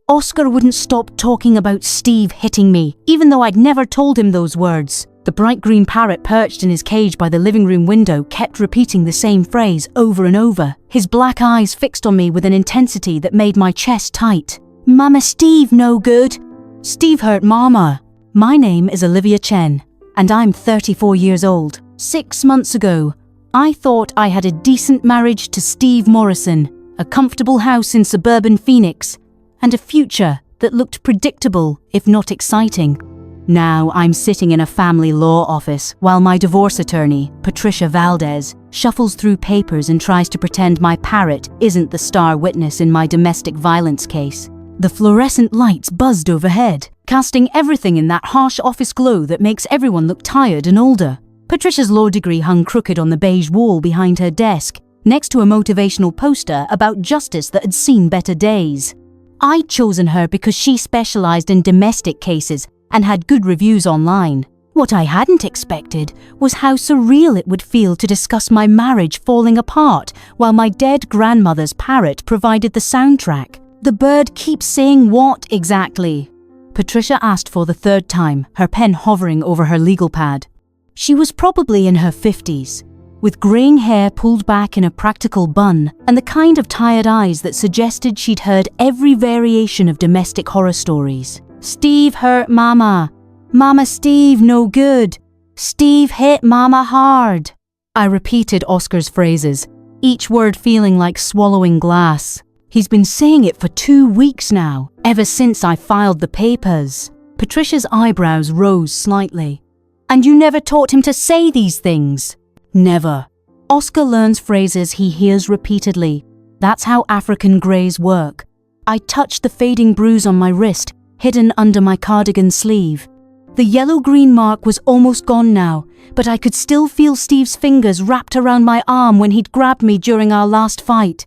Oscar wouldn't stop talking about Steve hitting me, even though I'd never told him those words. The bright green parrot perched in his cage by the living room window kept repeating the same phrase over and over, his black eyes fixed on me with an intensity that made my chest tight. "Mama, Steve no good. Steve hurt Mama." My name is Olivia Chen, and I'm 34 years old. 6 months ago, I thought I had a decent marriage to Steve Morrison, a comfortable house in suburban Phoenix, and a future that looked predictable, if not exciting. Now I'm sitting in a family law office while my divorce attorney, Patricia Valdez, shuffles through papers and tries to pretend my parrot isn't the star witness in my domestic violence case. The fluorescent lights buzzed overhead, casting everything in that harsh office glow that makes everyone look tired and older. Patricia's law degree hung crooked on the beige wall behind her desk, next to a motivational poster about justice that had seen better days. I'd chosen her because she specialized in domestic cases and had good reviews online. What I hadn't expected was how surreal it would feel to discuss my marriage falling apart while my dead grandmother's parrot provided the soundtrack. "The bird keeps saying what exactly?" Patricia asked for the third time, her pen hovering over her legal pad. She was probably in her 50s, with greying hair pulled back in a practical bun and the kind of tired eyes that suggested she'd heard every variation of domestic horror stories. "Steve hurt Mama. Mama, Steve no good. Steve hit Mama hard." I repeated Oscar's phrases, each word feeling like swallowing glass. He's been saying it for 2 weeks now, ever since I filed the papers. Patricia's eyebrows rose slightly. "And you never taught him to say these things?" "Never." Oscar learns phrases he hears repeatedly. That's how African greys work. I touched the fading bruise on my wrist, hidden under my cardigan sleeve. The yellow-green mark was almost gone now, but I could still feel Steve's fingers wrapped around my arm when he'd grabbed me during our last fight.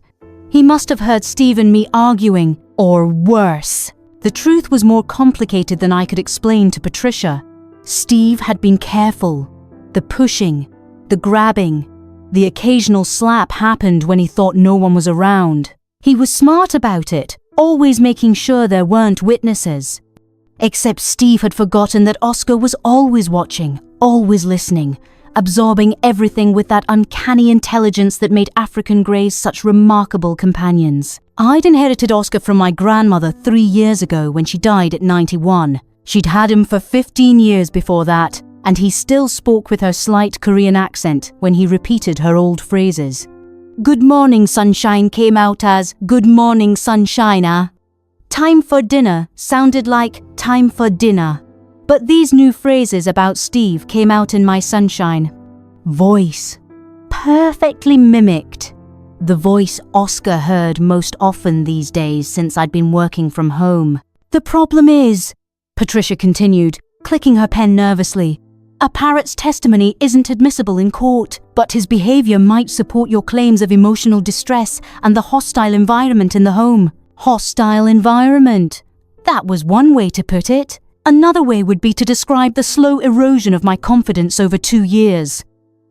He must have heard Steve and me arguing, or worse. The truth was more complicated than I could explain to Patricia. Steve had been careful. The pushing, the grabbing, the occasional slap happened when he thought no one was around. He was smart about it, always making sure there weren't witnesses. Except Steve had forgotten that Oscar was always watching, always listening, absorbing everything with that uncanny intelligence that made African greys such remarkable companions. I'd inherited Oscar from my grandmother 3 years ago when she died at 91. She'd had him for 15 years before that, and he still spoke with her slight Korean accent when he repeated her old phrases. "Good morning, sunshine" came out as "Good morning, sunshine, ah." "Time for dinner" sounded like "time for dinner." But these new phrases about Steve came out in my sunshine voice, perfectly mimicked. The voice Oscar heard most often these days since I'd been working from home. "The problem is," Patricia continued, clicking her pen nervously, "a parrot's testimony isn't admissible in court, but his behavior might support your claims of emotional distress and the hostile environment in the home." Hostile environment. That was one way to put it. Another way would be to describe the slow erosion of my confidence over 2 years.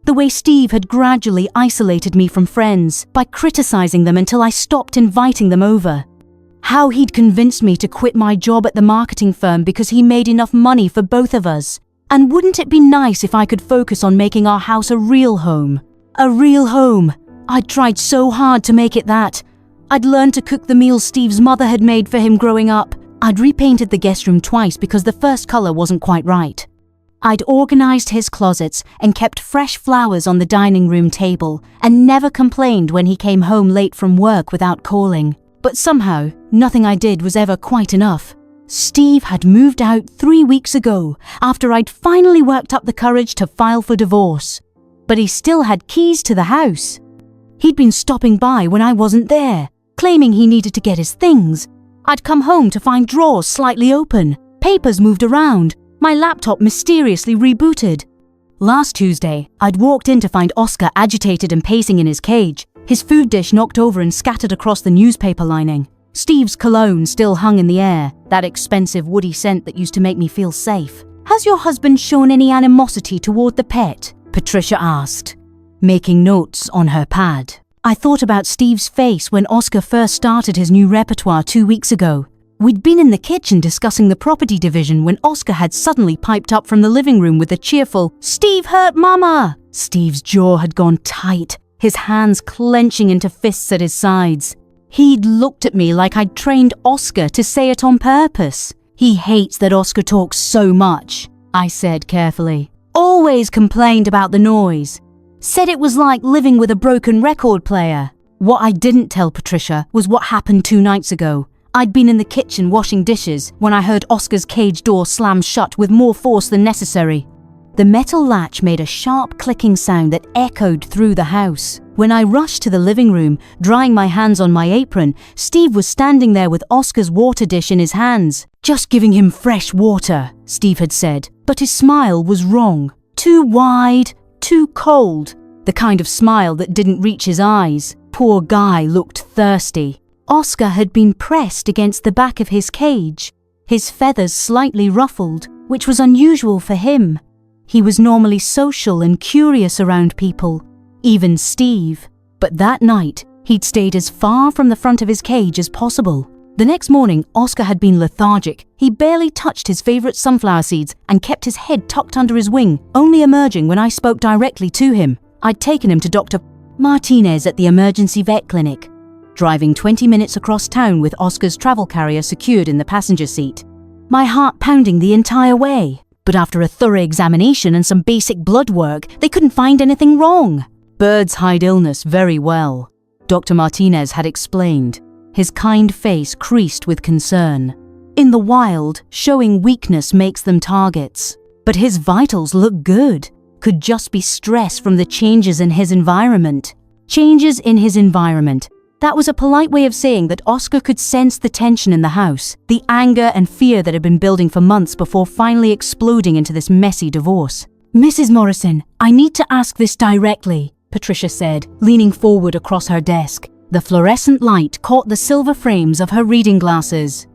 The way Steve had gradually isolated me from friends by criticizing them until I stopped inviting them over. How he'd convinced me to quit my job at the marketing firm because he made enough money for both of us. And wouldn't it be nice if I could focus on making our house a real home? A real home. I'd tried so hard to make it that. I'd learned to cook the meals Steve's mother had made for him growing up. I'd repainted the guest room twice because the first color wasn't quite right. I'd organized his closets and kept fresh flowers on the dining room table and never complained when he came home late from work without calling. But somehow, nothing I did was ever quite enough. Steve had moved out 3 weeks ago after I'd finally worked up the courage to file for divorce. But he still had keys to the house. He'd been stopping by when I wasn't there, claiming he needed to get his things. I'd come home to find drawers slightly open, papers moved around, my laptop mysteriously rebooted. Last Tuesday, I'd walked in to find Oscar agitated and pacing in his cage, his food dish knocked over and scattered across the newspaper lining. Steve's cologne still hung in the air, that expensive woody scent that used to make me feel safe. "Has your husband shown any animosity toward the pet?" Patricia asked, making notes on her pad. I thought about Steve's face when Oscar first started his new repertoire 2 weeks ago. We'd been in the kitchen discussing the property division when Oscar had suddenly piped up from the living room with a cheerful, "Steve hurt Mama!" Steve's jaw had gone tight, his hands clenching into fists at his sides. He'd looked at me like I'd trained Oscar to say it on purpose. "He hates that Oscar talks so much," I said carefully. "Always complained about the noise. Said it was like living with a broken record player." What I didn't tell Patricia was what happened 2 nights ago. I'd been in the kitchen washing dishes when I heard Oscar's cage door slam shut with more force than necessary. The metal latch made a sharp clicking sound that echoed through the house. When I rushed to the living room, drying my hands on my apron, Steve was standing there with Oscar's water dish in his hands. "Just giving him fresh water," Steve had said, but his smile was wrong. Too wide, too cold. The kind of smile that didn't reach his eyes. Poor guy looked thirsty. Oscar had been pressed against the back of his cage, his feathers slightly ruffled, which was unusual for him. He was normally social and curious around people, even Steve. But that night, he'd stayed as far from the front of his cage as possible. The next morning, Oscar had been lethargic. He barely touched his favorite sunflower seeds and kept his head tucked under his wing, only emerging when I spoke directly to him. I'd taken him to Dr. Martinez at the emergency vet clinic, driving 20 minutes across town with Oscar's travel carrier secured in the passenger seat. My heart pounding the entire way. But after a thorough examination and some basic blood work, they couldn't find anything wrong. Birds hide illness very well, Dr. Martinez had explained, his kind face creased with concern. In the wild, showing weakness makes them targets. But his vitals look good. Could just be stress from the changes in his environment. Changes in his environment. That was a polite way of saying that Oscar could sense the tension in the house, the anger and fear that had been building for months before finally exploding into this messy divorce. "Mrs. Morrison, I need to ask this directly," Patricia said, leaning forward across her desk. The fluorescent light caught the silver frames of her reading glasses.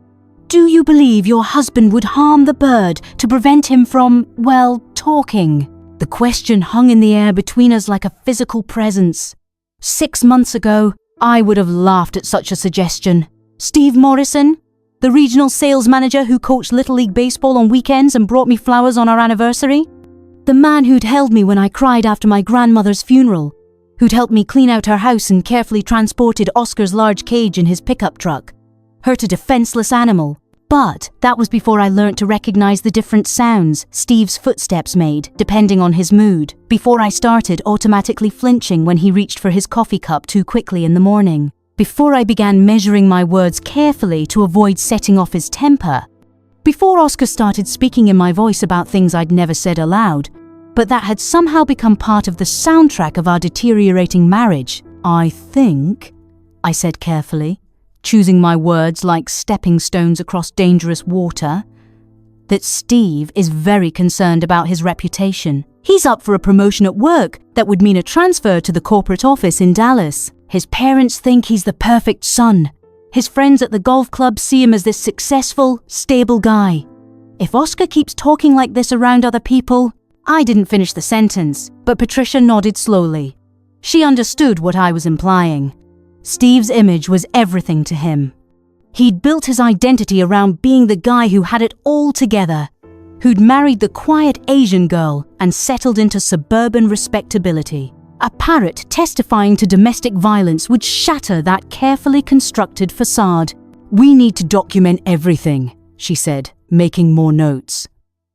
"Do you believe your husband would harm the bird to prevent him from, well, talking?" The question hung in the air between us like a physical presence. 6 months ago, I would have laughed at such a suggestion. Steve Morrison, the regional sales manager who coached Little League Baseball on weekends and brought me flowers on our anniversary? The man who'd held me when I cried after my grandmother's funeral, who'd helped me clean out her house and carefully transported Oscar's large cage in his pickup truck. Hurt a defenseless animal. But that was before I learnt to recognize the different sounds Steve's footsteps made, depending on his mood, before I started automatically flinching when he reached for his coffee cup too quickly in the morning, before I began measuring my words carefully to avoid setting off his temper, before Oscar started speaking in my voice about things I'd never said aloud, but that had somehow become part of the soundtrack of our deteriorating marriage. "I think," I said carefully, choosing my words like stepping stones across dangerous water, "that Steve is very concerned about his reputation. He's up for a promotion at work that would mean a transfer to the corporate office in Dallas. His parents think he's the perfect son. His friends at the golf club see him as this successful, stable guy. If Oscar keeps talking like this around other people..." I didn't finish the sentence, but Patricia nodded slowly. She understood what I was implying. Steve's image was everything to him. He'd built his identity around being the guy who had it all together, who'd married the quiet Asian girl and settled into suburban respectability. A parrot testifying to domestic violence would shatter that carefully constructed facade. "We need to document everything," she said, making more notes.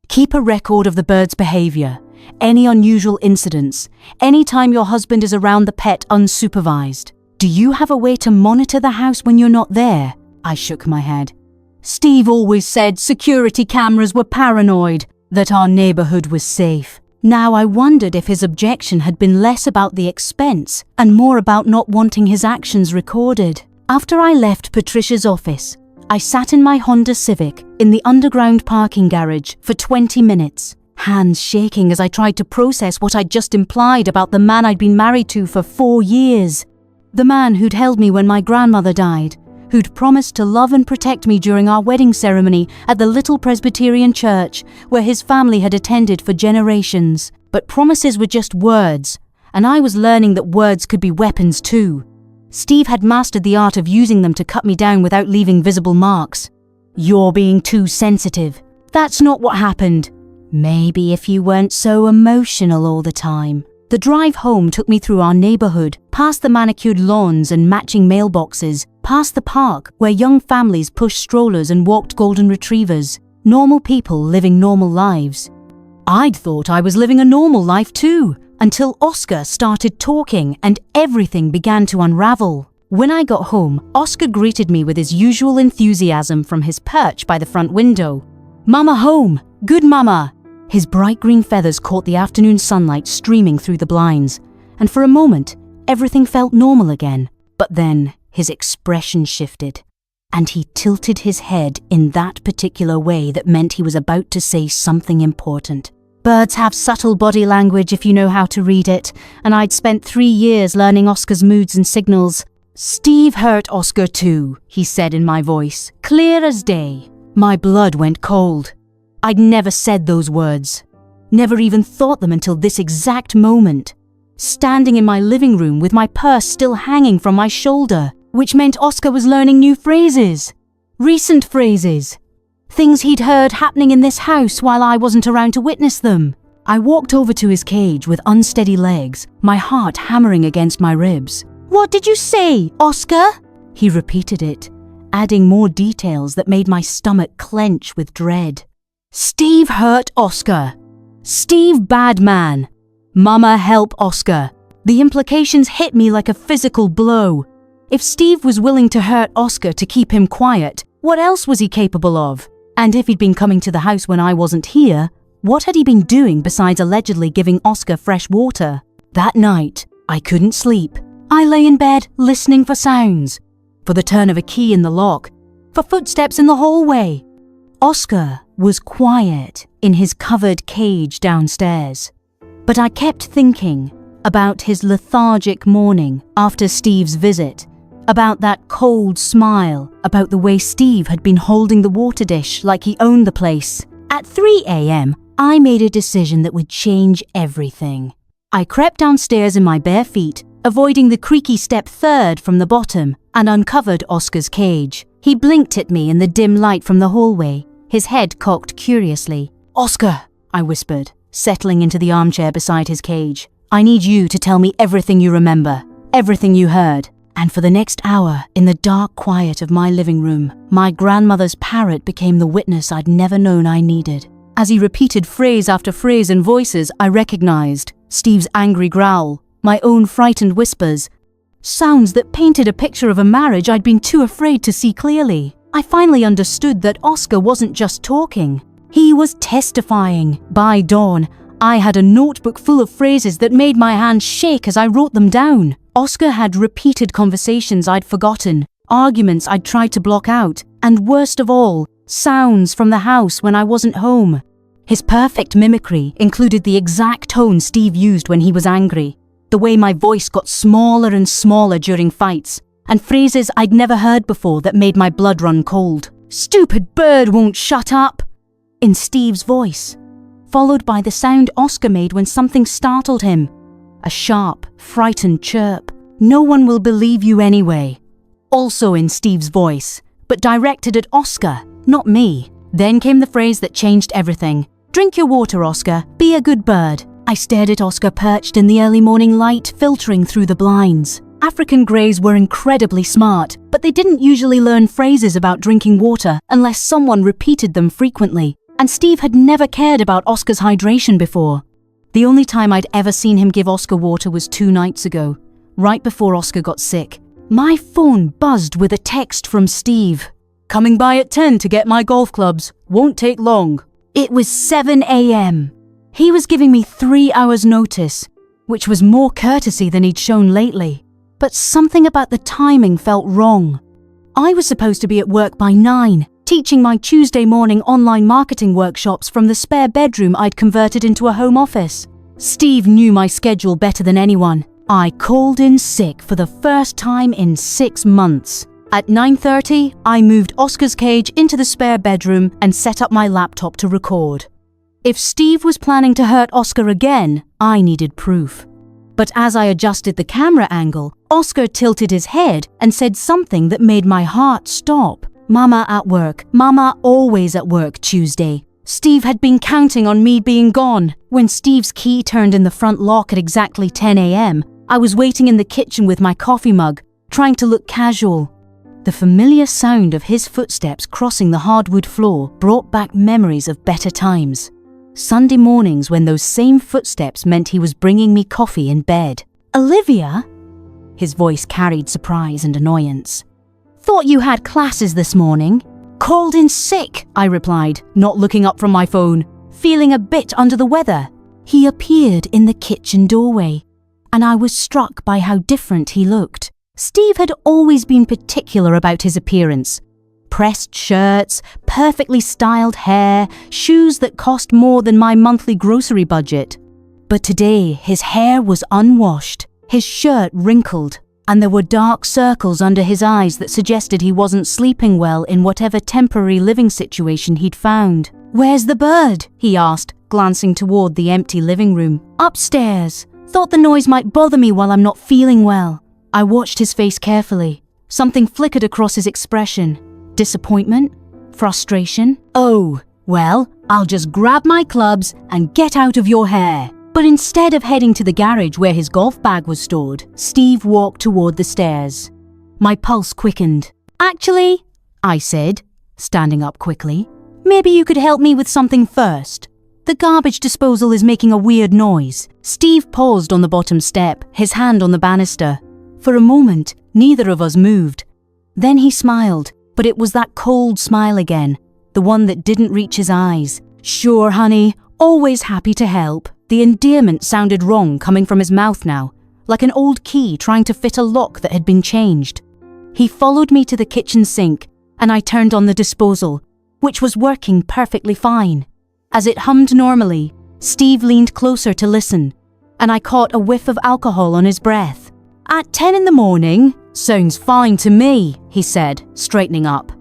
"Keep a record of the bird's behavior, any unusual incidents, any time your husband is around the pet unsupervised. Do you have a way to monitor the house when you're not there?" I shook my head. "Steve always said security cameras were paranoid, that our neighborhood was safe." Now I wondered if his objection had been less about the expense and more about not wanting his actions recorded. After I left Patricia's office, I sat in my Honda Civic in the underground parking garage for 20 minutes, hands shaking as I tried to process what I'd just implied about the man I'd been married to for 4 years. The man who'd held me when my grandmother died, who'd promised to love and protect me during our wedding ceremony at the little Presbyterian church where his family had attended for generations. But promises were just words, and I was learning that words could be weapons too. Steve had mastered the art of using them to cut me down without leaving visible marks. You're being too sensitive. That's not what happened. Maybe if you weren't so emotional all the time. The drive home took me through our neighborhood, past the manicured lawns and matching mailboxes, past the park where young families pushed strollers and walked golden retrievers. Normal people living normal lives. I'd thought I was living a normal life too, until Oscar started talking and everything began to unravel. When I got home, Oscar greeted me with his usual enthusiasm from his perch by the front window. "Mama home! Good mama!" His bright green feathers caught the afternoon sunlight streaming through the blinds, and for a moment, everything felt normal again. But then, his expression shifted, and he tilted his head in that particular way that meant he was about to say something important. Birds have subtle body language if you know how to read it, and I'd spent 3 years learning Oscar's moods and signals. "Steve hurt Oscar too," he said in my voice, clear as day. My blood went cold. I'd never said those words, never even thought them until this exact moment. Standing in my living room with my purse still hanging from my shoulder, which meant Oscar was learning new phrases. Recent phrases. Things he'd heard happening in this house while I wasn't around to witness them. I walked over to his cage with unsteady legs, my heart hammering against my ribs. "What did you say, Oscar?" He repeated it, adding more details that made my stomach clench with dread. "Steve hurt Oscar. Steve bad man. Mama help Oscar." The implications hit me like a physical blow. If Steve was willing to hurt Oscar to keep him quiet, what else was he capable of? And if he'd been coming to the house when I wasn't here, what had he been doing besides allegedly giving Oscar fresh water? That night, I couldn't sleep. I lay in bed listening for sounds, for the turn of a key in the lock, for footsteps in the hallway. Oscar was quiet in his covered cage downstairs, but I kept thinking about his lethargic morning after Steve's visit, about that cold smile, about the way Steve had been holding the water dish like he owned the place. At 3 a.m., I made a decision that would change everything. I crept downstairs in my bare feet, avoiding the creaky step third from the bottom, and uncovered Oscar's cage. He blinked at me in the dim light from the hallway, his head cocked curiously. "Oscar," I whispered, settling into the armchair beside his cage. "I need you to tell me everything you remember, everything you heard." And for the next hour, in the dark quiet of my living room, my grandmother's parrot became the witness I'd never known I needed. As he repeated phrase after phrase in voices I recognized, Steve's angry growl, my own frightened whispers, sounds that painted a picture of a marriage I'd been too afraid to see clearly. I finally understood that Oscar wasn't just talking. He was testifying. By dawn, I had a notebook full of phrases that made my hands shake as I wrote them down. Oscar had repeated conversations I'd forgotten, arguments I'd tried to block out, and worst of all, sounds from the house when I wasn't home. His perfect mimicry included the exact tone Steve used when he was angry, the way my voice got smaller and smaller during fights, and phrases I'd never heard before that made my blood run cold. "Stupid bird won't shut up," in Steve's voice, followed by the sound Oscar made when something startled him. A sharp, frightened chirp. "No one will believe you anyway," also in Steve's voice, but directed at Oscar, not me. Then came the phrase that changed everything. "Drink your water, Oscar. Be a good bird." I stared at Oscar perched in the early morning light filtering through the blinds. African greys were incredibly smart, but they didn't usually learn phrases about drinking water unless someone repeated them frequently, and Steve had never cared about Oscar's hydration before. The only time I'd ever seen him give Oscar water was 2 nights ago, right before Oscar got sick. My phone buzzed with a text from Steve. "Coming by at 10 to get my golf clubs. Won't take long." It was 7 a.m. He was giving me 3 hours notice, which was more courtesy than he'd shown lately. But something about the timing felt wrong. I was supposed to be at work by 9, teaching my Tuesday morning online marketing workshops from the spare bedroom I'd converted into a home office. Steve knew my schedule better than anyone. I called in sick for the first time in 6 months. At 9:30, I moved Oscar's cage into the spare bedroom and set up my laptop to record. If Steve was planning to hurt Oscar again, I needed proof. But as I adjusted the camera angle, Oscar tilted his head and said something that made my heart stop. Mama at work. Mama always at work Tuesday. Steve had been counting on me being gone. When Steve's key turned in the front lock at exactly 10 a.m., I was waiting in the kitchen with my coffee mug, trying to look casual. The familiar sound of his footsteps crossing the hardwood floor brought back memories of better times. Sunday mornings when those same footsteps meant he was bringing me coffee in bed. "Olivia?" His voice carried surprise and annoyance. "Thought you had classes this morning." "Called in sick," I replied, not looking up from my phone, feeling a bit under the weather. He appeared in the kitchen doorway, and I was struck by how different he looked. Steve had always been particular about his appearance. Pressed shirts, perfectly styled hair, shoes that cost more than my monthly grocery budget. But today, his hair was unwashed, his shirt wrinkled, and there were dark circles under his eyes that suggested he wasn't sleeping well in whatever temporary living situation he'd found. "Where's the bird?" he asked, glancing toward the empty living room. "Upstairs. Thought the noise might bother me while I'm not feeling well." I watched his face carefully. Something flickered across his expression. Disappointment? Frustration? "Oh, well, I'll just grab my clubs and get out of your hair." But instead of heading to the garage where his golf bag was stored, Steve walked toward the stairs. My pulse quickened. "Actually," I said, standing up quickly, "maybe you could help me with something first. The garbage disposal is making a weird noise." Steve paused on the bottom step, his hand on the banister. For a moment, neither of us moved. Then he smiled, but it was that cold smile again, the one that didn't reach his eyes. "Sure, honey, always happy to help." The endearment sounded wrong coming from his mouth now, like an old key trying to fit a lock that had been changed. He followed me to the kitchen sink, and I turned on the disposal, which was working perfectly fine. As it hummed normally, Steve leaned closer to listen, and I caught a whiff of alcohol on his breath. "At 10 in the morning? Sounds fine to me," he said, straightening up.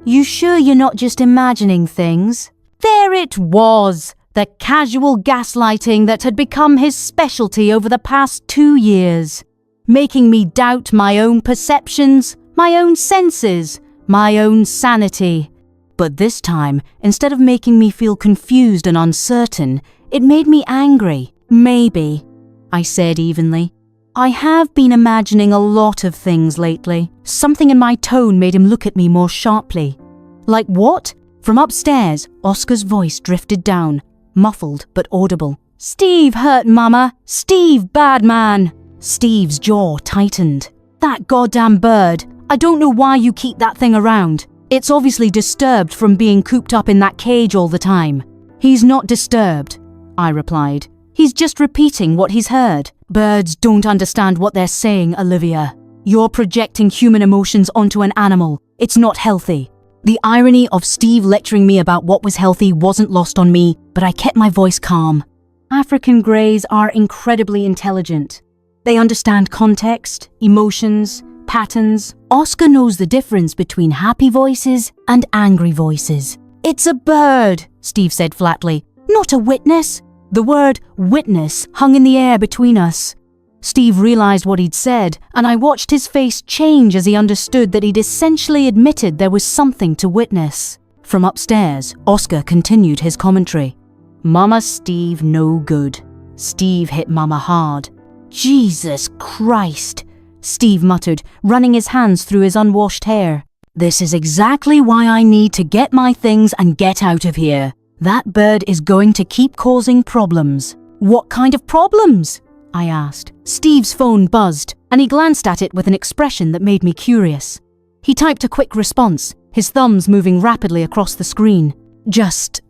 "You sure you're not just imagining things?" There it was! The casual gaslighting that had become his specialty over the past 2 years, making me doubt my own perceptions, my own senses, my own sanity. But this time, instead of making me feel confused and uncertain, it made me angry. "Maybe," I said evenly. "I have been imagining a lot of things lately." Something in my tone made him look at me more sharply. "Like what?" From upstairs, Oscar's voice drifted down, muffled but audible. "Steve hurt Mama. Steve bad man." Steve's jaw tightened. "That goddamn bird. I don't know why you keep that thing around. It's obviously disturbed from being cooped up in that cage all the time." "He's not disturbed," I replied. "He's just repeating what he's heard." "Birds don't understand what they're saying, Olivia. You're projecting human emotions onto an animal. It's not healthy." The irony of Steve lecturing me about what was healthy wasn't lost on me, but I kept my voice calm. African greys are incredibly intelligent. They understand context, emotions, patterns. Oscar knows the difference between happy voices and angry voices. "It's a bird," Steve said flatly, "not a witness." The word witness hung in the air between us. Steve realized what he'd said, and I watched his face change as he understood that he'd essentially admitted there was something to witness. From upstairs, Oscar continued his commentary. "Mama Steve no good. Steve hit Mama hard." "Jesus Christ," Steve muttered, running his hands through his unwashed hair. "This is exactly why I need to get my things and get out of here. That bird is going to keep causing problems." "What kind of problems?" I asked. Steve's phone buzzed, and he glanced at it with an expression that made me curious. He typed a quick response, his thumbs moving rapidly across the screen. "Just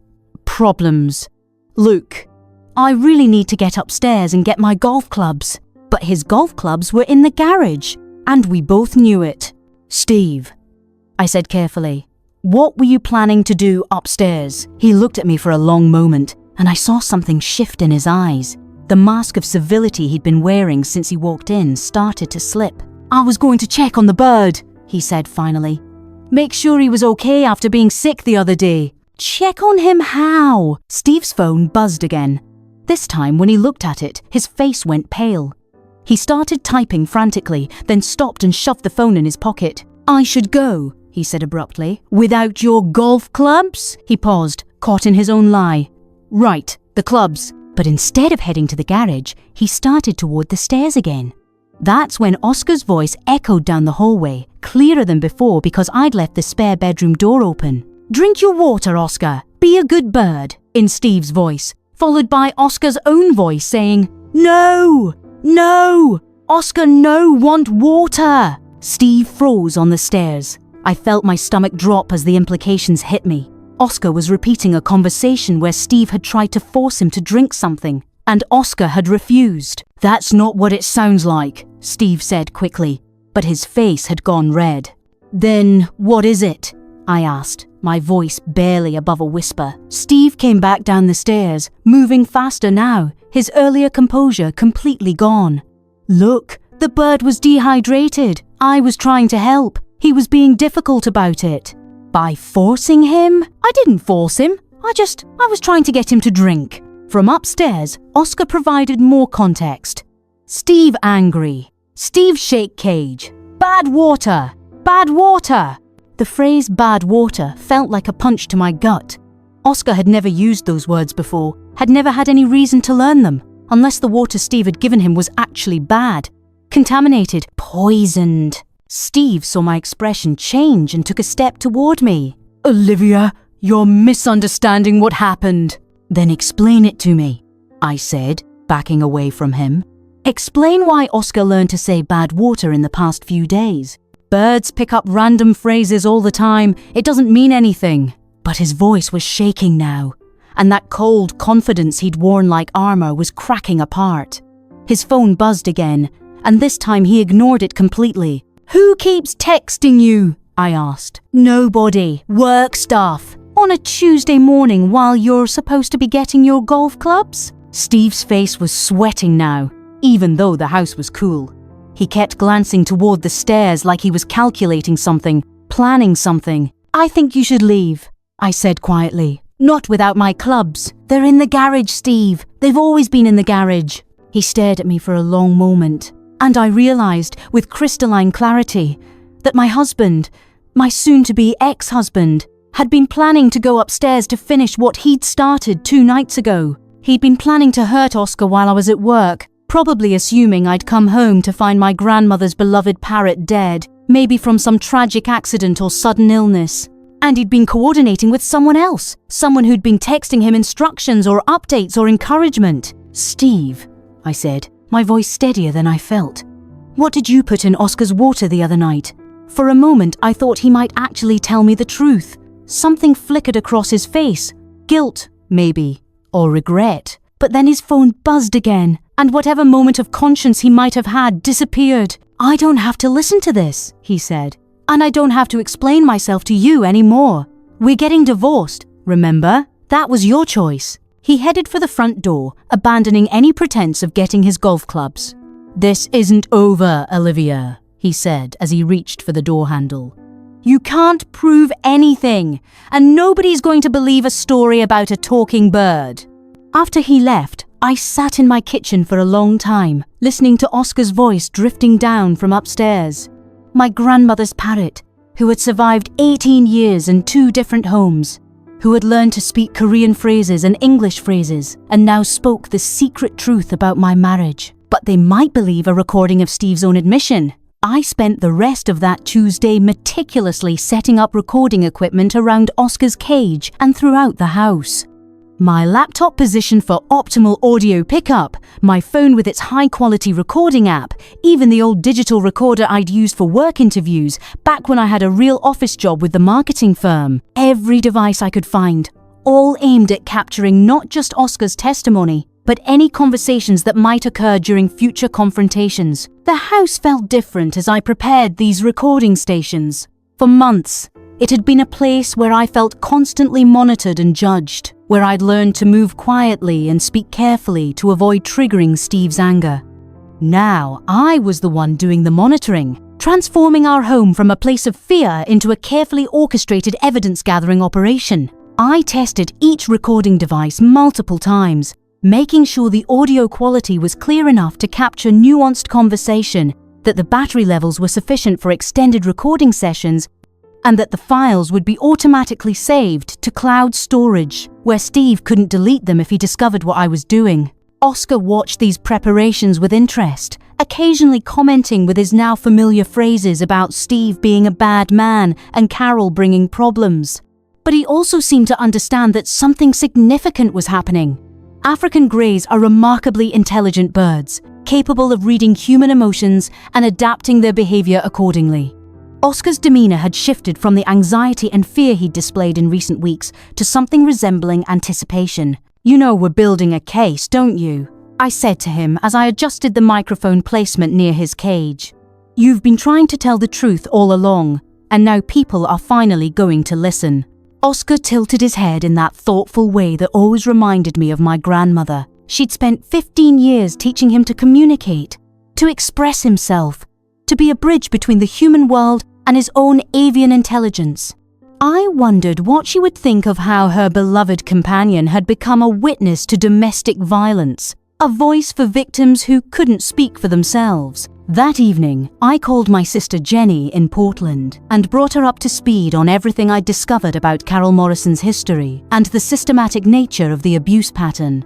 problems. Look, I really need to get upstairs and get my golf clubs." But his golf clubs were in the garage, and we both knew it. "Steve," I said carefully, "what were you planning to do upstairs?" He looked at me for a long moment, and I saw something shift in his eyes. The mask of civility he'd been wearing since he walked in started to slip. "I was going to check on the bird," he said finally. "Make sure he was okay after being sick the other day." "Check on him how?" Steve's phone buzzed again. This time, when he looked at it, his face went pale. He started typing frantically, then stopped and shoved the phone in his pocket. "I should go," he said abruptly. Without your golf clubs? He paused, caught in his own lie. Right, the clubs. But instead of heading to the garage, he started toward the stairs again. That's when Oscar's voice echoed down the hallway, clearer than before because I'd left the spare bedroom door open. Drink your water, Oscar. Be a good bird, in Steve's voice, followed by Oscar's own voice saying, No! No! Oscar, no, want water! Steve froze on the stairs. I felt my stomach drop as the implications hit me. Oscar was repeating a conversation where Steve had tried to force him to drink something, and Oscar had refused. That's not what it sounds like, Steve said quickly, but his face had gone red. Then what is it? I asked, my voice barely above a whisper. Steve came back down the stairs, moving faster now, his earlier composure completely gone. Look, the bird was dehydrated. I was trying to help. He was being difficult about it. By forcing him? I didn't force him. I was trying to get him to drink. From upstairs, Oscar provided more context. Steve angry. Steve shake cage. Bad water. Bad water. The phrase bad water felt like a punch to my gut. Oscar had never used those words before, had never had any reason to learn them, unless the water Steve had given him was actually bad. Contaminated. Poisoned. Steve saw my expression change and took a step toward me. Olivia, you're misunderstanding what happened. Then explain it to me, I said, backing away from him. Explain why Oscar learned to say bad water in the past few days. Birds pick up random phrases all the time. It doesn't mean anything. But his voice was shaking now, and that cold confidence he'd worn like armor was cracking apart. His phone buzzed again, and this time he ignored it completely. Who keeps texting you? I asked. Nobody. Work stuff. On a Tuesday morning while you're supposed to be getting your golf clubs? Steve's face was sweating now, even though the house was cool. He kept glancing toward the stairs like he was calculating something, planning something. I think you should leave, I said quietly. Not without my clubs. They're in the garage, Steve. They've always been in the garage. He stared at me for a long moment, and I realized with crystalline clarity that my husband, my soon-to-be ex-husband, had been planning to go upstairs to finish what he'd started 2 nights ago. He'd been planning to hurt Oscar while I was at work, probably assuming I'd come home to find my grandmother's beloved Parrot dead, maybe from some tragic accident or sudden illness. And he'd been coordinating with someone else, someone who'd been texting him instructions or updates or encouragement. Steve, I said, my voice steadier than I felt. What did you put in Oscar's water the other night? For a moment, I thought he might actually tell me the truth. Something flickered across his face. Guilt, maybe, or regret. But then his phone buzzed again, and whatever moment of conscience he might have had disappeared. I don't have to listen to this, he said. And I don't have to explain myself to you anymore. We're getting divorced, remember? That was your choice. He headed for the front door, abandoning any pretense of getting his golf clubs. This isn't over, Olivia, he said as he reached for the door handle. You can't prove anything, and nobody's going to believe a story about a talking bird. After he left, I sat in my kitchen for a long time, listening to Oscar's voice drifting down from upstairs. My grandmother's Parrot, who had survived 18 years in 2 different homes, who had learned to speak Korean phrases and English phrases, and now spoke the secret truth about my marriage. But they might believe a recording of Steve's own admission. I spent the rest of that Tuesday meticulously setting up recording equipment around Oscar's cage and throughout the house. My laptop positioned for optimal audio pickup, my phone with its high-quality recording app, even the old digital recorder I'd used for work interviews back when I had a real office job with the marketing firm. Every device I could find, all aimed at capturing not just Oscar's testimony, but any conversations that might occur during future confrontations. The house felt different as I prepared these recording stations. For months, it had been a place where I felt constantly monitored and judged, where I'd learned to move quietly and speak carefully to avoid triggering Steve's anger. Now, I was the one doing the monitoring, transforming our home from a place of fear into a carefully orchestrated evidence-gathering operation. I tested each recording device multiple times, making sure the audio quality was clear enough to capture nuanced conversation, that the battery levels were sufficient for extended recording sessions, and that the files would be automatically saved to cloud storage, where Steve couldn't delete them if he discovered what I was doing. Oscar watched these preparations with interest, occasionally commenting with his now familiar phrases about Steve being a bad man and Carol bringing problems. But he also seemed to understand that something significant was happening. African greys are remarkably intelligent birds, capable of reading human emotions and adapting their behavior accordingly. Oscar's demeanor had shifted from the anxiety and fear he'd displayed in recent weeks to something resembling anticipation. "You know we're building a case, don't you?" I said to him as I adjusted the microphone placement near his cage. "You've been trying to tell the truth all along, and now people are finally going to listen." Oscar tilted his head in that thoughtful way that always reminded me of my grandmother. She'd spent 15 years teaching him to communicate, to express himself, to be a bridge between the human world and his own avian intelligence. I wondered what she would think of how her beloved companion had become a witness to domestic violence, a voice for victims who couldn't speak for themselves. That evening, I called my sister Jenny in Portland and brought her up to speed on everything I'd discovered about Carol Morrison's history and the systematic nature of the abuse pattern.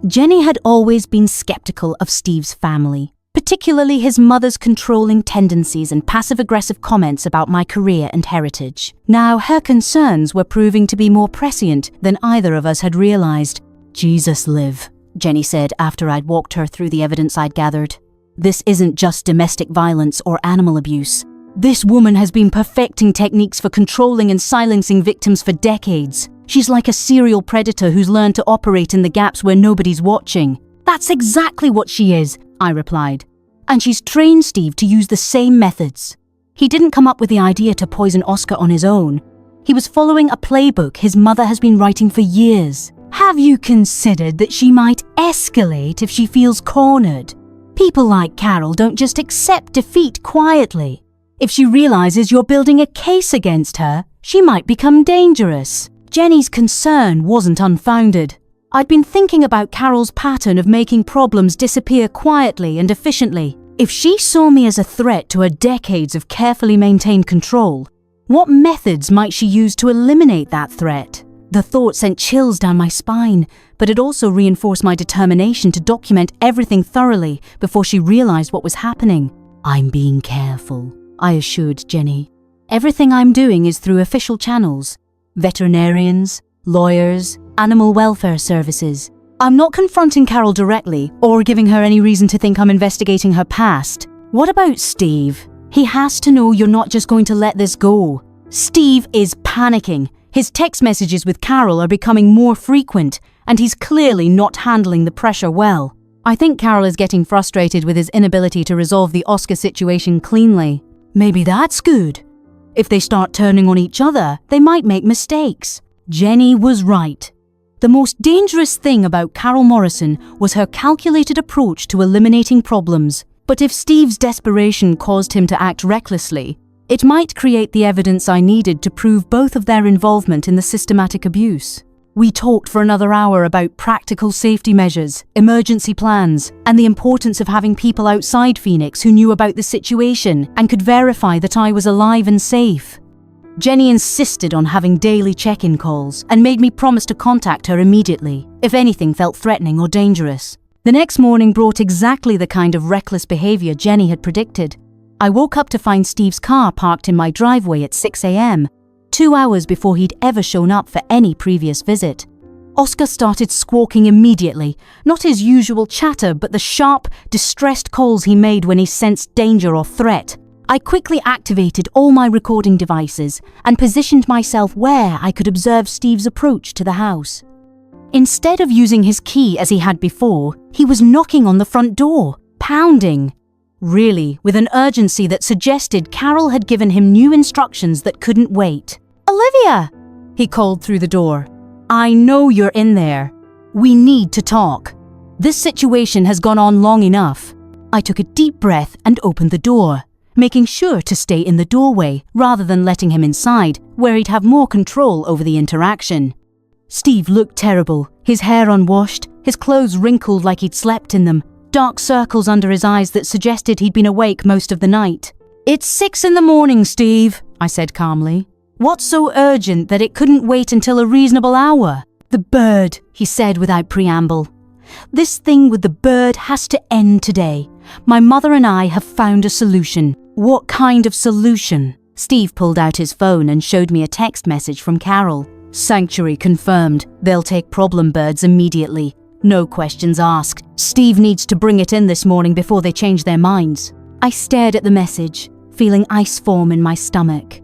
Jenny had always been skeptical of Steve's family, particularly his mother's controlling tendencies and passive-aggressive comments about my career and heritage. Now, her concerns were proving to be more prescient than either of us had realized. "Jesus, Liv," Jenny said after I'd walked her through the evidence I'd gathered. "This isn't just domestic violence or animal abuse. This woman has been perfecting techniques for controlling and silencing victims for decades. She's like a serial predator who's learned to operate in the gaps where nobody's watching." "That's exactly what she is," I replied. "And she's trained Steve to use the same methods. He didn't come up with the idea to poison Oscar on his own. He was following a playbook his mother has been writing for years. Have you considered that she might escalate if she feels cornered? People like Carol don't just accept defeat quietly. If she realizes you're building a case against her, she might become dangerous." Jenny's concern wasn't unfounded. I'd been thinking about Carol's pattern of making problems disappear quietly and efficiently. If she saw me as a threat to her decades of carefully maintained control, what methods might she use to eliminate that threat? The thought sent chills down my spine, but it also reinforced my determination to document everything thoroughly before she realized what was happening. "I'm being careful," I assured Jenny. "Everything I'm doing is through official channels. Veterinarians, lawyers, animal welfare services. I'm not confronting Carol directly or giving her any reason to think I'm investigating her past. What about Steve? He has to know you're not just going to let this go." Steve is panicking. His text messages with Carol are becoming more frequent, and he's clearly not handling the pressure well. I think Carol is getting frustrated with his inability to resolve the Oscar situation cleanly. Maybe that's good. If they start turning on each other, they might make mistakes. Jenny was right. The most dangerous thing about Carol Morrison was her calculated approach to eliminating problems. But if Steve's desperation caused him to act recklessly, it might create the evidence I needed to prove both of their involvement in the systematic abuse. We talked for another hour about practical safety measures, emergency plans, and the importance of having people outside Phoenix who knew about the situation and could verify that I was alive and safe. Jenny insisted on having daily check-in calls and made me promise to contact her immediately if anything felt threatening or dangerous. The next morning brought exactly the kind of reckless behavior Jenny had predicted. I woke up to find Steve's car parked in my driveway at 6 a.m., 2 hours before he'd ever shown up for any previous visit. Oscar started squawking immediately, not his usual chatter, but the sharp, distressed calls he made when he sensed danger or threat. I quickly activated all my recording devices and positioned myself where I could observe Steve's approach to the house. Instead of using his key as he had before, he was knocking on the front door, pounding. Really, with an urgency that suggested Carol had given him new instructions that couldn't wait. "Olivia!" he called through the door. "I know you're in there. We need to talk. This situation has gone on long enough." I took a deep breath and opened the door, making sure to stay in the doorway rather than letting him inside, where he'd have more control over the interaction. Steve looked terrible, his hair unwashed, his clothes wrinkled like he'd slept in them, dark circles under his eyes that suggested he'd been awake most of the night. "It's 6 in the morning, Steve," I said calmly. What's so urgent that it couldn't wait until a reasonable hour? The bird, he said without preamble. This thing with the bird has to end today. My mother and I have found a solution. What kind of solution? Steve pulled out his phone and showed me a text message from Carol. Sanctuary confirmed. They'll take problem birds immediately. No questions asked. Steve needs to bring it in this morning before they change their minds. I stared at the message, feeling ice form in my stomach.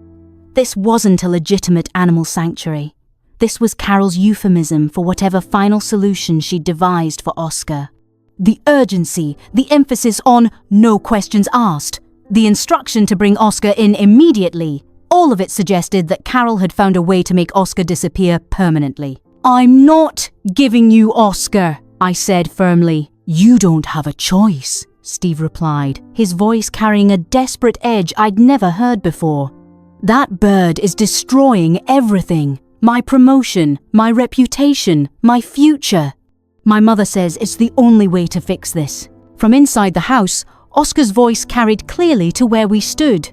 This wasn't a legitimate animal sanctuary. This was Carol's euphemism for whatever final solution she'd devised for Oscar. The urgency, the emphasis on no questions asked, the instruction to bring Oscar in immediately, all of it suggested that Carol had found a way to make Oscar disappear permanently. "I'm not giving you Oscar," I said firmly. "You don't have a choice," Steve replied, his voice carrying a desperate edge I'd never heard before. "That bird is destroying everything. My promotion, my reputation, my future. My mother says it's the only way to fix this." From inside the house, Oscar's voice carried clearly to where we stood.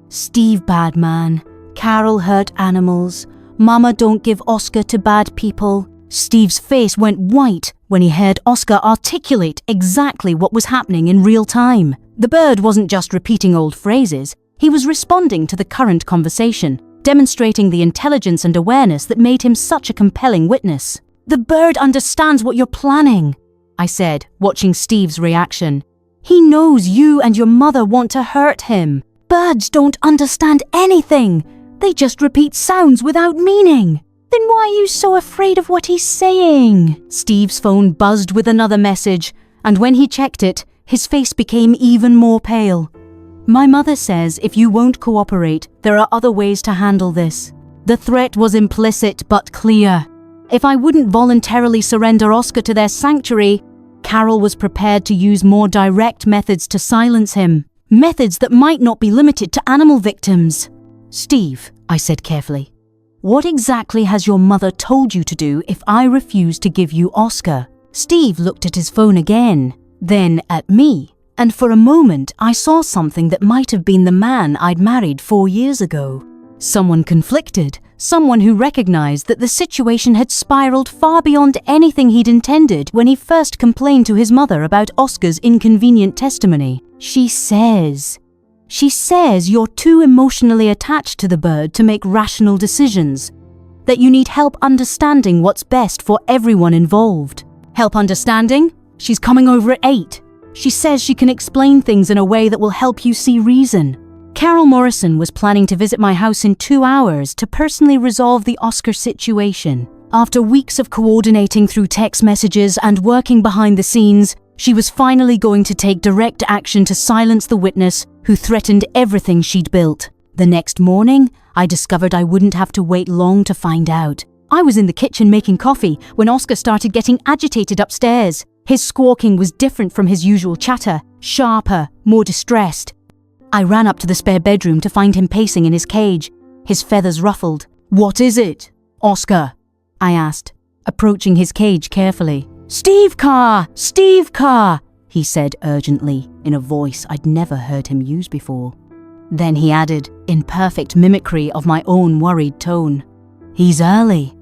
"Steve, bad man. Carol hurt animals. Mama don't give Oscar to bad people." Steve's face went white when he heard Oscar articulate exactly what was happening in real time. The bird wasn't just repeating old phrases, he was responding to the current conversation, demonstrating the intelligence and awareness that made him such a compelling witness. "The bird understands what you're planning," I said, watching Steve's reaction. "He knows you and your mother want to hurt him. Birds don't understand anything. They just repeat sounds without meaning. Then why are you so afraid of what he's saying?" Steve's phone buzzed with another message, and when he checked it, his face became even more pale. "My mother says if you won't cooperate, there are other ways to handle this." The threat was implicit but clear. If I wouldn't voluntarily surrender Oscar to their sanctuary, Carol was prepared to use more direct methods to silence him. Methods that might not be limited to animal victims. "Steve," I said carefully, "what exactly has your mother told you to do if I refuse to give you Oscar?" Steve looked at his phone again, then at me, and for a moment I saw something that might have been the man I'd married 4 years ago. Someone conflicted, someone who recognized that the situation had spiraled far beyond anything he'd intended when he first complained to his mother about Oscar's inconvenient testimony. She says you're too emotionally attached to the bird to make rational decisions, that you need help understanding what's best for everyone involved. Help understanding? She's coming over at 8. She says she can explain things in a way that will help you see reason. Carol Morrison was planning to visit my house in 2 hours to personally resolve the Oscar situation. After weeks of coordinating through text messages and working behind the scenes, she was finally going to take direct action to silence the witness who threatened everything she'd built. The next morning, I discovered I wouldn't have to wait long to find out. I was in the kitchen making coffee when Oscar started getting agitated upstairs. His squawking was different from his usual chatter, sharper, more distressed. I ran up to the spare bedroom to find him pacing in his cage, his feathers ruffled. "What is it, Oscar?" I asked, approaching his cage carefully. Steve Carr, he said urgently, in a voice I'd never heard him use before. Then he added, in perfect mimicry of my own worried tone, He's early.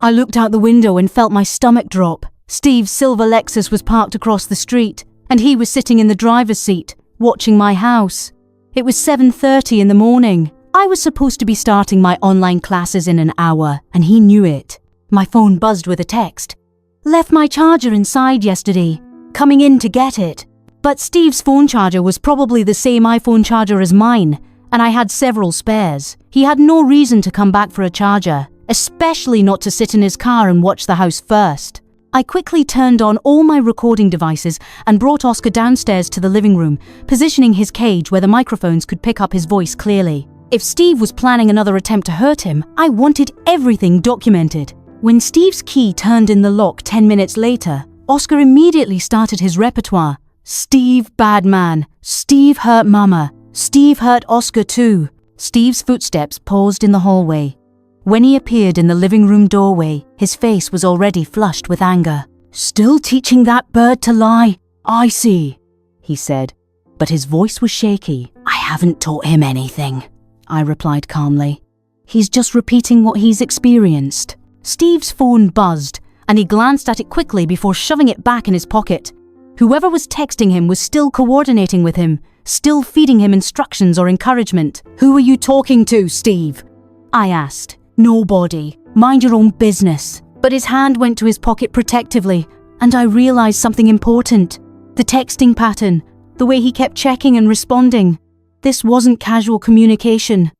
I looked out the window and felt my stomach drop. Steve's silver Lexus was parked across the street, and he was sitting in the driver's seat, watching my house. It was 7:30 in the morning. I was supposed to be starting my online classes in an hour, and he knew it. My phone buzzed with a text. Left my charger inside yesterday. Coming in to get it. But Steve's phone charger was probably the same iPhone charger as mine, and I had several spares. He had no reason to come back for a charger, especially not to sit in his car and watch the house first. I quickly turned on all my recording devices and brought Oscar downstairs to the living room, positioning his cage where the microphones could pick up his voice clearly. If Steve was planning another attempt to hurt him, I wanted everything documented. When Steve's key turned in the lock 10 minutes later, Oscar immediately started his repertoire. Steve, bad man. Steve hurt Mama. Steve hurt Oscar too. Steve's footsteps paused in the hallway. When he appeared in the living room doorway, his face was already flushed with anger. Still teaching that bird to lie? I see, he said, but his voice was shaky. I haven't taught him anything. I replied calmly. He's just repeating what he's experienced. Steve's phone buzzed, and he glanced at it quickly before shoving it back in his pocket. Whoever was texting him was still coordinating with him, still feeding him instructions or encouragement. "Who are you talking to, Steve?" I asked. "Nobody. Mind your own business." But his hand went to his pocket protectively, and I realized something important. The texting pattern, the way he kept checking and responding. This wasn't casual communication.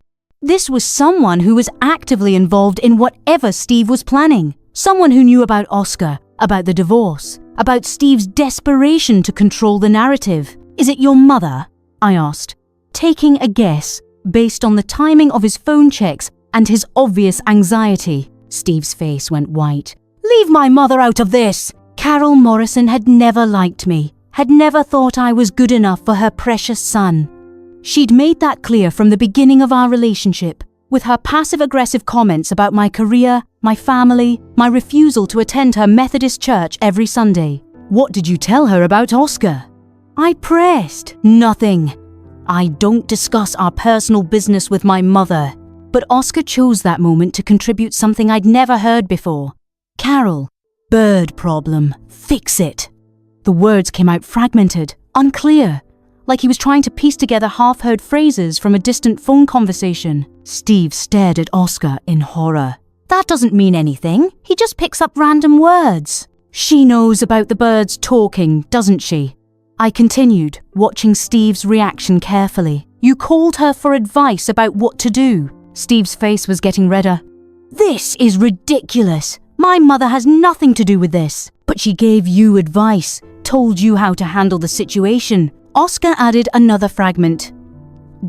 This was someone who was actively involved in whatever Steve was planning. Someone who knew about Oscar, about the divorce, about Steve's desperation to control the narrative. "Is it your mother?" I asked, taking a guess based on the timing of his phone checks and his obvious anxiety. Steve's face went white. "Leave my mother out of this!" Carol Morrison had never liked me, had never thought I was good enough for her precious son. She'd made that clear from the beginning of our relationship, with her passive-aggressive comments about my career, my family, my refusal to attend her Methodist church every Sunday. "What did you tell her about Oscar?" I pressed. "Nothing. I don't discuss our personal business with my mother." But Oscar chose that moment to contribute something I'd never heard before. "Carol, bird problem. Fix it." The words came out fragmented, unclear, like he was trying to piece together half-heard phrases from a distant phone conversation. Steve stared at Oscar in horror. "That doesn't mean anything. He just picks up random words." "She knows about the birds talking, doesn't she?" I continued, watching Steve's reaction carefully. "You called her for advice about what to do." Steve's face was getting redder. "This is ridiculous. My mother has nothing to do with this. But she gave you advice, told you how to handle the situation." Oscar added another fragment.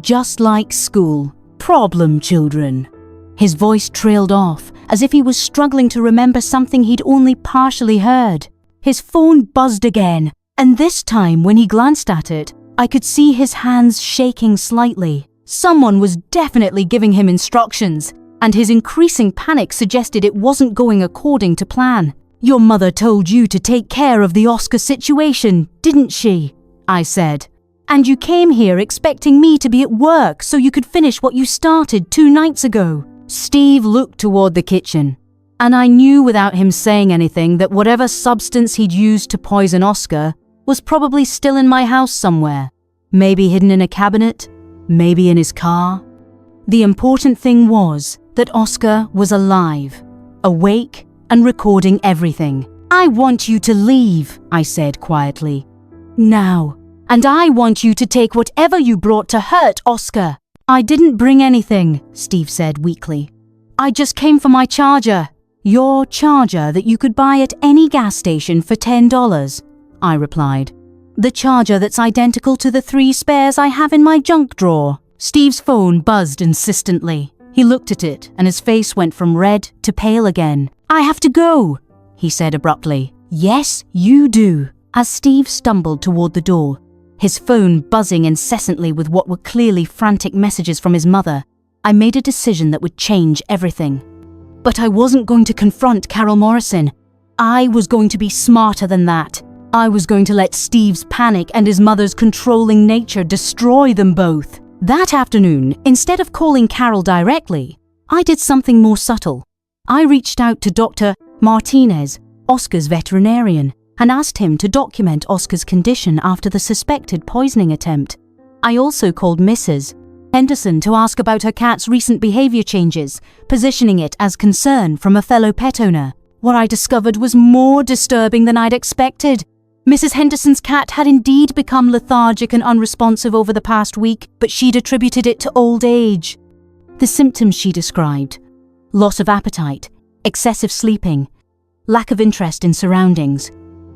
"Just like school. Problem children." His voice trailed off, as if he was struggling to remember something he'd only partially heard. His phone buzzed again, and this time when he glanced at it, I could see his hands shaking slightly. Someone was definitely giving him instructions, and his increasing panic suggested it wasn't going according to plan. "Your mother told you to take care of the Oscar situation, didn't she?" I said. "And you came here expecting me to be at work so you could finish what you started 2 nights ago." Steve looked toward the kitchen, and I knew without him saying anything that whatever substance he'd used to poison Oscar was probably still in my house somewhere. Maybe hidden in a cabinet, maybe in his car. The important thing was that Oscar was alive, awake, and recording everything. "I want you to leave," I said quietly. "Now. And I want you to take whatever you brought to hurt Oscar." "I didn't bring anything," Steve said weakly. "I just came for my charger." "Your charger that you could buy at any gas station for $10, I replied. "The charger that's identical to the 3 spares I have in my junk drawer." Steve's phone buzzed insistently. He looked at it, and his face went from red to pale again. "I have to go," he said abruptly. "Yes, you do." As Steve stumbled toward the door, his phone buzzing incessantly with what were clearly frantic messages from his mother, I made a decision that would change everything. But I wasn't going to confront Carol Morrison. I was going to be smarter than that. I was going to let Steve's panic and his mother's controlling nature destroy them both. That afternoon, instead of calling Carol directly, I did something more subtle. I reached out to Dr. Martinez, Oscar's veterinarian, and asked him to document Oscar's condition after the suspected poisoning attempt. I also called Mrs. Henderson to ask about her cat's recent behavior changes, positioning it as concern from a fellow pet owner. What I discovered was more disturbing than I'd expected. Mrs. Henderson's cat had indeed become lethargic and unresponsive over the past week, but she'd attributed it to old age. The symptoms she described, loss of appetite, excessive sleeping, lack of interest in surroundings,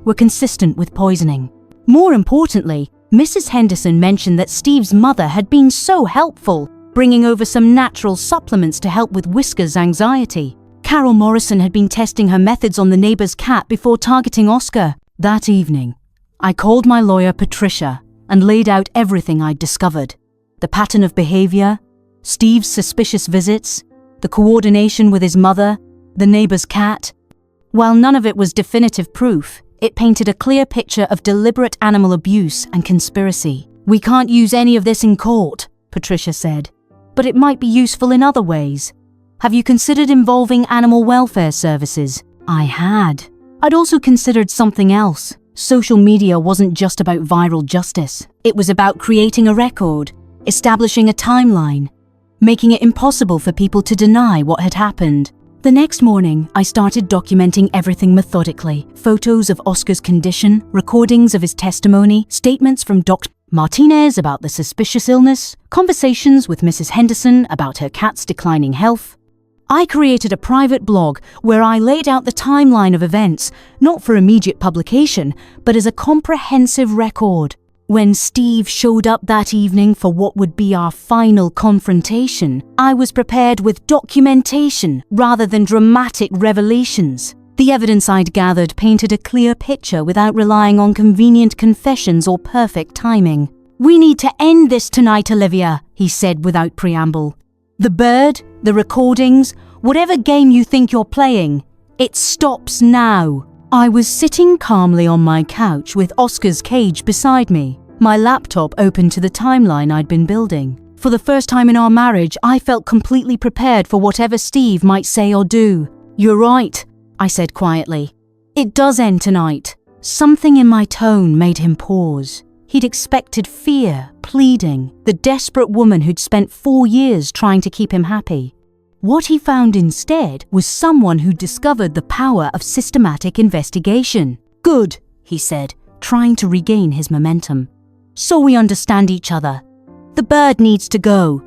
were consistent with poisoning. More importantly, Mrs. Henderson mentioned that Steve's mother had been so helpful, bringing over some natural supplements to help with Whisker's anxiety. Carol Morrison had been testing her methods on the neighbor's cat before targeting Oscar. That evening, I called my lawyer Patricia and laid out everything I'd discovered. The pattern of behavior, Steve's suspicious visits, the coordination with his mother, the neighbor's cat. While none of it was definitive proof, it painted a clear picture of deliberate animal abuse and conspiracy. "We can't use any of this in court," Patricia said. but it might be useful in other ways. Have you considered involving animal welfare services? I had. I'd also considered something else. Social media wasn't just about viral justice. It was about creating a record, establishing a timeline, making it impossible for people to deny what had happened. The next morning, I started documenting everything methodically. Photos of Oscar's condition, recordings of his testimony, statements from Dr. Martinez about the suspicious illness, conversations with Mrs. Henderson about her cat's declining health. I created a private blog where I laid out the timeline of events, not for immediate publication, but as a comprehensive record. When Steve showed up that evening for what would be our final confrontation, I was prepared with documentation rather than dramatic revelations. The evidence I'd gathered painted a clear picture without relying on convenient confessions or perfect timing. "We need to end this tonight, Olivia," he said without preamble. "The bird, the recordings, whatever game you think you're playing, it stops now." I was sitting calmly on my couch with Oscar's cage beside me, my laptop open to the timeline I'd been building. For the first time in our marriage, I felt completely prepared for whatever Steve might say or do. "You're right," I said quietly. "It does end tonight." Something in my tone made him pause. He'd expected fear, pleading, the desperate woman who'd spent 4 years trying to keep him happy. What he found instead was someone who discovered the power of systematic investigation. "Good," he said, trying to regain his momentum. "So we understand each other. The bird needs to go.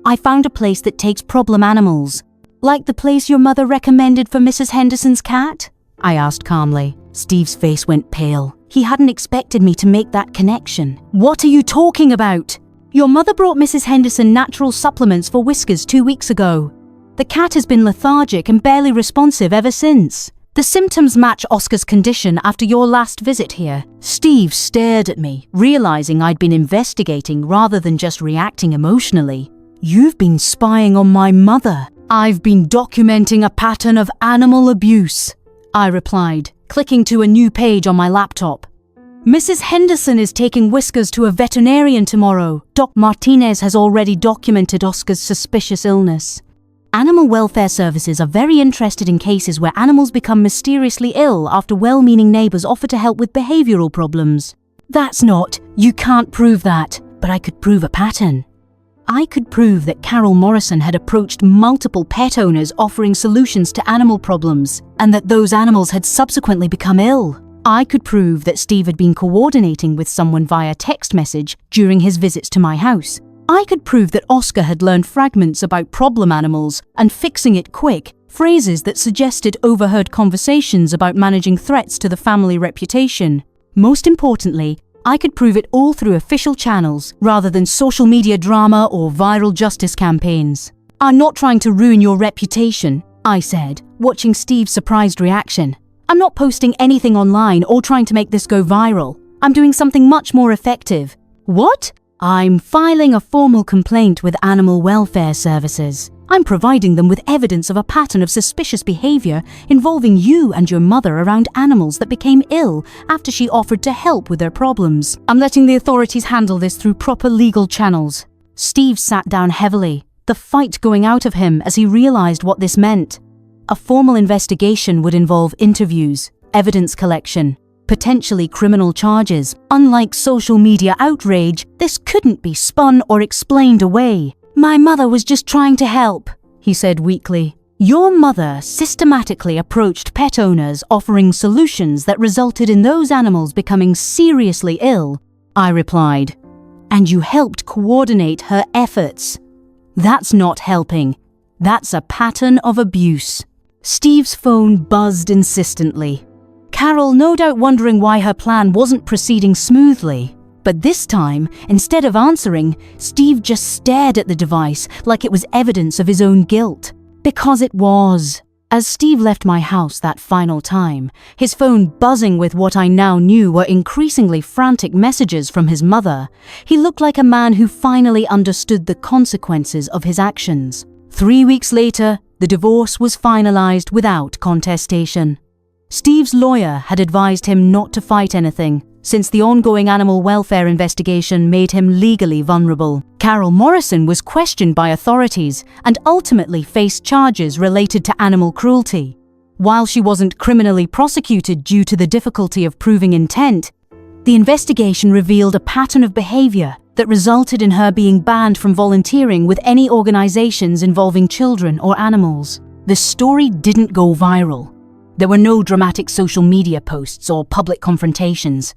I found a place that takes problem animals. Like the place your mother recommended for Mrs. Henderson's cat?" I asked calmly. Steve's face went pale. He hadn't expected me to make that connection. "What are you talking about? Your mother brought Mrs. Henderson natural supplements for Whiskers 2 weeks ago. The cat has been lethargic and barely responsive ever since. The symptoms match Oscar's condition after your last visit here." Steve stared at me, realizing I'd been investigating rather than just reacting emotionally. "You've been spying on my mother." "I've been documenting a pattern of animal abuse," I replied, clicking to a new page on my laptop. "Mrs. Henderson is taking Whiskers to a veterinarian tomorrow. Dr. Martinez has already documented Oscar's suspicious illness." Animal welfare services are very interested in cases where animals become mysteriously ill after well-meaning neighbours offer to help with behavioural problems. You can't prove that, but I could prove a pattern. I could prove that Carol Morrison had approached multiple pet owners offering solutions to animal problems, and that those animals had subsequently become ill. I could prove that Steve had been coordinating with someone via text message during his visits to my house. I could prove that Oscar had learned fragments about problem animals and fixing it quick, phrases that suggested overheard conversations about managing threats to the family reputation. Most importantly, I could prove it all through official channels rather than social media drama or viral justice campaigns. "I'm not trying to ruin your reputation," I said, watching Steve's surprised reaction. "I'm not posting anything online or trying to make this go viral. I'm doing something much more effective." "What?" "I'm filing a formal complaint with Animal Welfare Services. I'm providing them with evidence of a pattern of suspicious behaviour involving you and your mother around animals that became ill after she offered to help with their problems. I'm letting the authorities handle this through proper legal channels." Steve sat down heavily, the fight going out of him as he realised what this meant. A formal investigation would involve interviews, evidence collection, potentially criminal charges. Unlike social media outrage, this couldn't be spun or explained away. "My mother was just trying to help," he said weakly. "Your mother systematically approached pet owners offering solutions that resulted in those animals becoming seriously ill," I replied. "And you helped coordinate her efforts. That's not helping. That's a pattern of abuse." Steve's phone buzzed insistently. Carol no doubt wondering why her plan wasn't proceeding smoothly. But this time, instead of answering, Steve just stared at the device like it was evidence of his own guilt. Because it was. As Steve left my house that final time, his phone buzzing with what I now knew were increasingly frantic messages from his mother, he looked like a man who finally understood the consequences of his actions. 3 weeks later, the divorce was finalized without contestation. Steve's lawyer had advised him not to fight anything, since the ongoing animal welfare investigation made him legally vulnerable. Carol Morrison was questioned by authorities and ultimately faced charges related to animal cruelty. While she wasn't criminally prosecuted due to the difficulty of proving intent, the investigation revealed a pattern of behavior that resulted in her being banned from volunteering with any organizations involving children or animals. The story didn't go viral. There were no dramatic social media posts or public confrontations.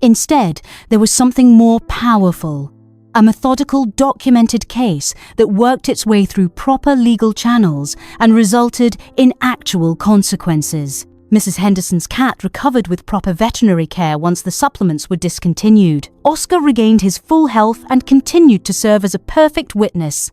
Instead, there was something more powerful, a methodical, documented case that worked its way through proper legal channels and resulted in actual consequences. Mrs. Henderson's cat recovered with proper veterinary care once the supplements were discontinued. Oscar regained his full health and continued to serve as a perfect witness.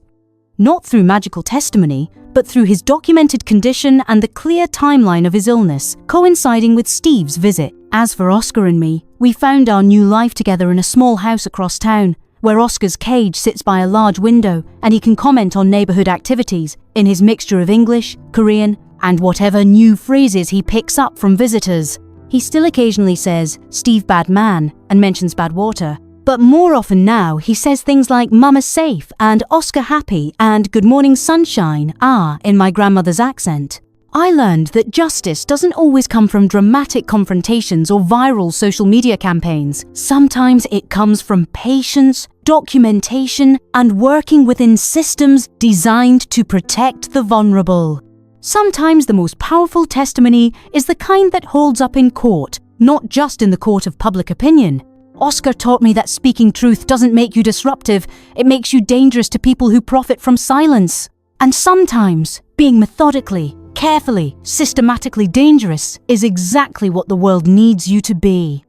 Not through magical testimony, but through his documented condition and the clear timeline of his illness, coinciding with Steve's visit. As for Oscar and me, we found our new life together in a small house across town, where Oscar's cage sits by a large window and he can comment on neighborhood activities in his mixture of English, Korean, and whatever new phrases he picks up from visitors. He still occasionally says, "Steve bad man," and mentions bad water. But more often now, he says things like "Mama safe" and "Oscar happy" and "Good morning sunshine," in my grandmother's accent. I learned that justice doesn't always come from dramatic confrontations or viral social media campaigns. Sometimes it comes from patience, documentation, and working within systems designed to protect the vulnerable. Sometimes the most powerful testimony is the kind that holds up in court, not just in the court of public opinion. Oscar taught me that speaking truth doesn't make you disruptive, it makes you dangerous to people who profit from silence. And sometimes, being methodically, carefully, systematically dangerous is exactly what the world needs you to be.